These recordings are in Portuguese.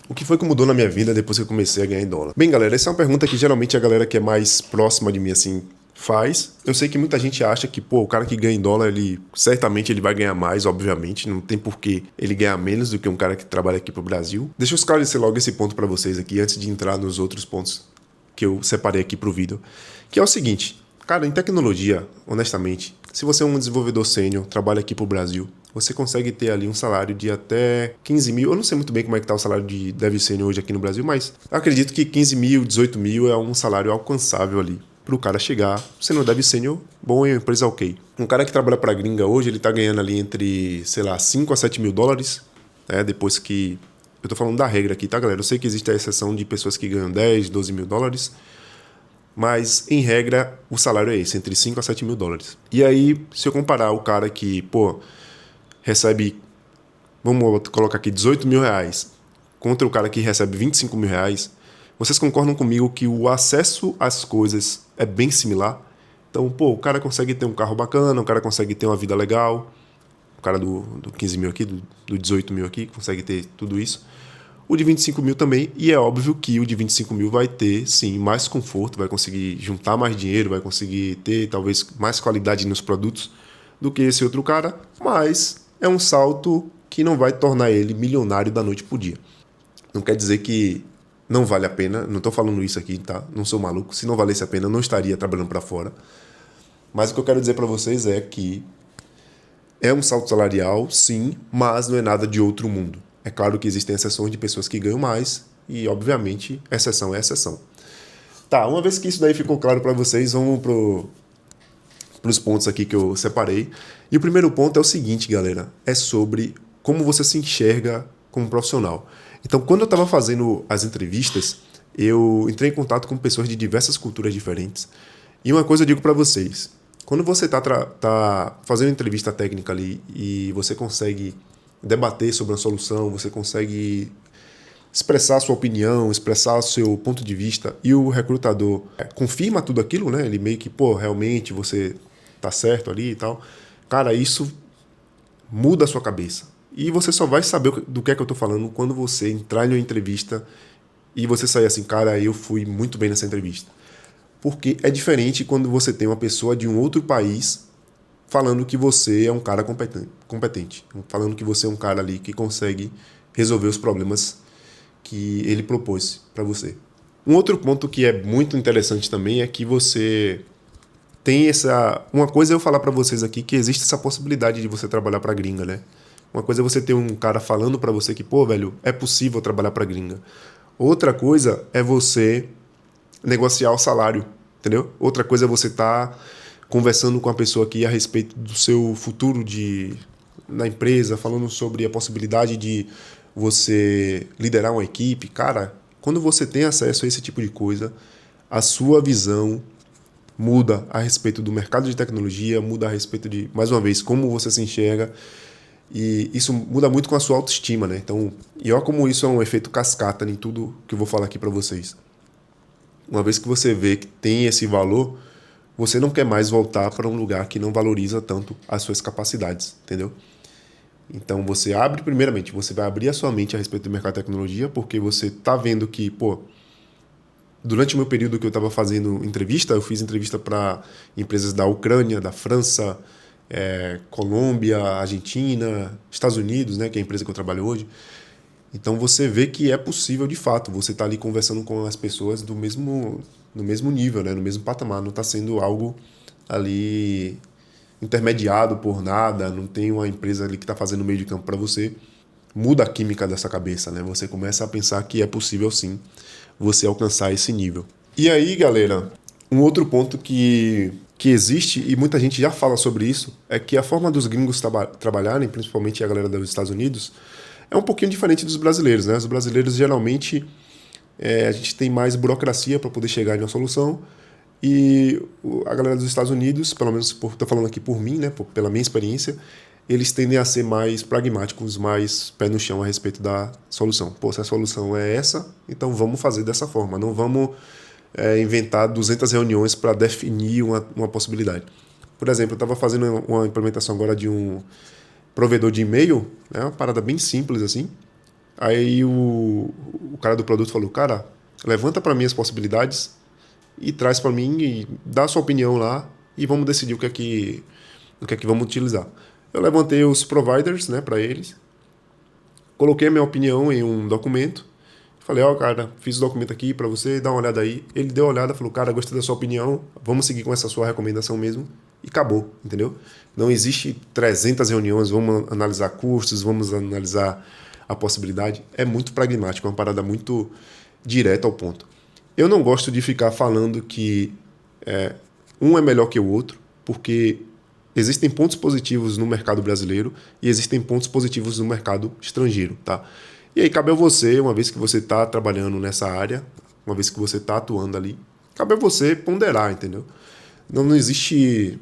O que foi que mudou na minha vida depois que eu comecei a ganhar em dólar? Bem, galera, essa é uma pergunta que geralmente a galera que é mais próxima de mim, assim, faz. Eu sei que muita gente acha que, pô, o cara que ganha em dólar, ele certamente ele vai ganhar mais, obviamente. Não tem por que ele ganhar menos do que um cara que trabalha aqui pro Brasil. Deixa eu esclarecer logo esse ponto pra vocês aqui, antes de entrar nos outros pontos que eu separei aqui pro vídeo. Que é o seguinte, cara, em tecnologia, honestamente, se você é um desenvolvedor sênior, trabalha aqui pro Brasil, você consegue ter ali um salário de até 15 mil. Eu não sei muito bem como é que tá o salário de dev sênior hoje aqui no Brasil, mas eu acredito que 15 mil, 18 mil é um salário alcançável ali para o cara chegar sendo dev sênior bom e uma empresa ok. Um cara que trabalha para gringa hoje, ele tá ganhando ali entre, sei lá, 5 a 7 mil dólares, né? Depois que... Eu tô falando da regra aqui, tá, galera? Eu sei que existe a exceção de pessoas que ganham 10, 12 mil dólares, mas, em regra, o salário é esse, entre 5 a 7 mil dólares. E aí, se eu comparar o cara que, pô, recebe, vamos colocar aqui, 18 mil reais, contra o cara que recebe 25 mil reais, vocês concordam comigo que o acesso às coisas é bem similar? Então, pô, o cara consegue ter um carro bacana, o cara consegue ter uma vida legal, o cara do 15 mil aqui, do 18 mil aqui, consegue ter tudo isso. O de 25 mil também, e é óbvio que o de 25 mil vai ter, sim, mais conforto, vai conseguir juntar mais dinheiro, vai conseguir ter talvez mais qualidade nos produtos do que esse outro cara, mas é um salto que não vai tornar ele milionário da noite pro dia. Não quer dizer que não vale a pena, não estou falando isso aqui, tá? Não sou maluco. Se não valesse a pena, eu não estaria trabalhando para fora. Mas o que eu quero dizer para vocês é que é um salto salarial, sim, mas não é nada de outro mundo. É claro que existem exceções de pessoas que ganham mais e, obviamente, exceção é exceção. Tá, uma vez que isso daí ficou claro para vocês, vamos pros pontos aqui que eu separei. E o primeiro ponto é o seguinte, galera, é sobre como você se enxerga como profissional. Então, quando eu estava fazendo as entrevistas, eu entrei em contato com pessoas de diversas culturas diferentes. E uma coisa eu digo para vocês, quando você tá fazendo entrevista técnica ali e você consegue debater sobre uma solução, você consegue expressar a sua opinião, expressar o seu ponto de vista e o recrutador confirma tudo aquilo, né? Ele meio que, pô, realmente você tá certo ali e tal. Cara, isso muda a sua cabeça. E você só vai saber do que é que eu tô falando quando você entrar em uma entrevista e você sair assim, cara, eu fui muito bem nessa entrevista. Porque é diferente quando você tem uma pessoa de um outro país falando que você é um cara competente, falando que você é um cara ali que consegue resolver os problemas que ele propôs para você. Um outro ponto que é muito interessante também é que você tem essa... Uma coisa é eu falar para vocês aqui que existe essa possibilidade de você trabalhar para gringa, né? Uma coisa é você ter um cara falando para você que, pô, velho, é possível trabalhar para gringa. Outra coisa é você negociar o salário, entendeu? Outra coisa é você estar conversando com a pessoa aqui a respeito do seu futuro na empresa, falando sobre a possibilidade de você liderar uma equipe. Cara, quando você tem acesso a esse tipo de coisa, a sua visão muda a respeito do mercado de tecnologia, muda a respeito de, mais uma vez, como você se enxerga. E isso muda muito com a sua autoestima, né? Então, e olha como isso é um efeito cascata em tudo que eu vou falar aqui para vocês. Uma vez que você vê que tem esse valor, você não quer mais voltar para um lugar que não valoriza tanto as suas capacidades, entendeu? Então você abre, primeiramente, você vai abrir a sua mente a respeito do mercado de tecnologia, porque você tá vendo que, pô, durante o meu período que eu estava fazendo entrevista, eu fiz entrevista para empresas da Ucrânia, da França, Colômbia, Argentina, Estados Unidos, né, que é a empresa que eu trabalho hoje. Então você vê que é possível de fato, você está ali conversando com as pessoas no mesmo nível, né, no mesmo patamar, não está sendo algo ali intermediado por nada, não tem uma empresa ali que está fazendo meio de campo para você. Muda a química dessa cabeça, né? Você começa a pensar que é possível sim você alcançar esse nível. E aí, galera, um outro ponto que existe, e muita gente já fala sobre isso, é que a forma dos gringos trabalharem, principalmente a galera dos Estados Unidos, é um pouquinho diferente dos brasileiros, né? Os brasileiros, geralmente, a gente tem mais burocracia para poder chegar em uma solução, e a galera dos Estados Unidos, pelo menos estou falando aqui por mim, né, pela minha experiência, eles tendem a ser mais pragmáticos, mais pé no chão a respeito da solução. Pô, se a solução é essa, então vamos fazer dessa forma. Não vamos inventar 200 reuniões para definir uma possibilidade. Por exemplo, eu estava fazendo uma implementação agora de um provedor de e-mail, né, uma parada bem simples assim. Aí o cara do produto falou, cara, levanta para mim as possibilidades e traz para mim e dá a sua opinião lá e vamos decidir o que é que vamos utilizar. Eu levantei os providers, né, para eles, coloquei a minha opinião em um documento, falei, ó, cara, fiz o documento aqui para você, dá uma olhada aí. Ele deu uma olhada, falou, cara, gostei da sua opinião, vamos seguir com essa sua recomendação mesmo. E acabou, entendeu? Não existe 300 reuniões, vamos analisar custos, vamos analisar a possibilidade. É muito pragmático, é uma parada muito direta ao ponto. Eu não gosto de ficar falando que um é melhor que o outro, porque existem pontos positivos no mercado brasileiro e existem pontos positivos no mercado estrangeiro, tá? E aí cabe a você, uma vez que você está trabalhando nessa área, uma vez que você está atuando ali, cabe a você ponderar, entendeu? Não existe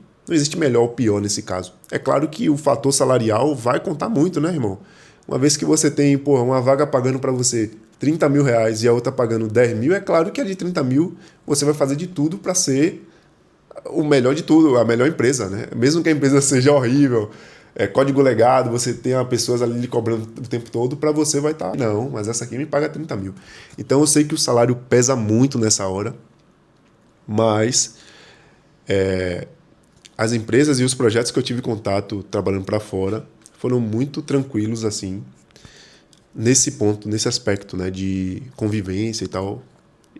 melhor ou pior nesse caso. É claro que o fator salarial vai contar muito, né, irmão? Uma vez que você tem, uma vaga pagando para você 30 mil reais e a outra pagando 10 mil, é claro que a de 30 mil você vai fazer de tudo para ser o melhor de tudo, a melhor empresa, né? Mesmo que a empresa seja horrível, código legado, você tenha pessoas ali lhe cobrando o tempo todo, para você vai estar, não, mas essa aqui me paga 30 mil. Então eu sei que o salário pesa muito nessa hora, mas as empresas e os projetos que eu tive contato trabalhando para fora foram muito tranquilos assim, nesse ponto, nesse aspecto, né, de convivência e tal,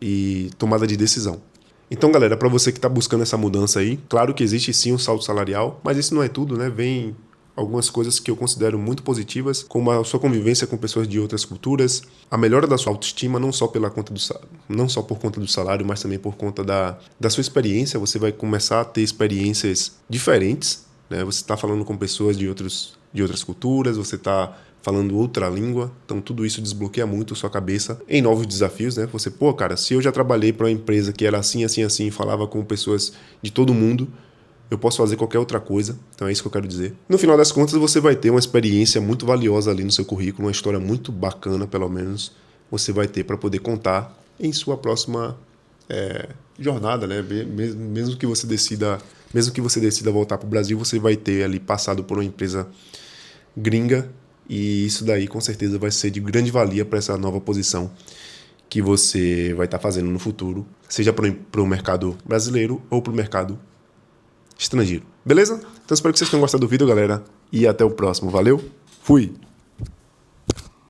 e tomada de decisão. Então, galera, para você que está buscando essa mudança aí, claro que existe sim um salto salarial, mas isso não é tudo, né? Vem algumas coisas que eu considero muito positivas, como a sua convivência com pessoas de outras culturas, a melhora da sua autoestima, não só por conta do salário, mas também por conta da sua experiência. Você vai começar a ter experiências diferentes, né? Você está falando com pessoas de outras culturas, você está falando outra língua, então tudo isso desbloqueia muito a sua cabeça em novos desafios, né? Você, cara, se eu já trabalhei para uma empresa que era assim, assim, assim, falava com pessoas de todo mundo, eu posso fazer qualquer outra coisa, então é isso que eu quero dizer. No final das contas, você vai ter uma experiência muito valiosa ali no seu currículo, uma história muito bacana, pelo menos, você vai ter para poder contar em sua próxima jornada, né? Mesmo que você decida voltar para o Brasil, você vai ter ali passado por uma empresa gringa, e isso daí com certeza vai ser de grande valia para essa nova posição que você vai estar fazendo no futuro, seja para o mercado brasileiro ou para o mercado estrangeiro. Beleza? Então espero que vocês tenham gostado do vídeo, galera, e até o próximo. Valeu, fui!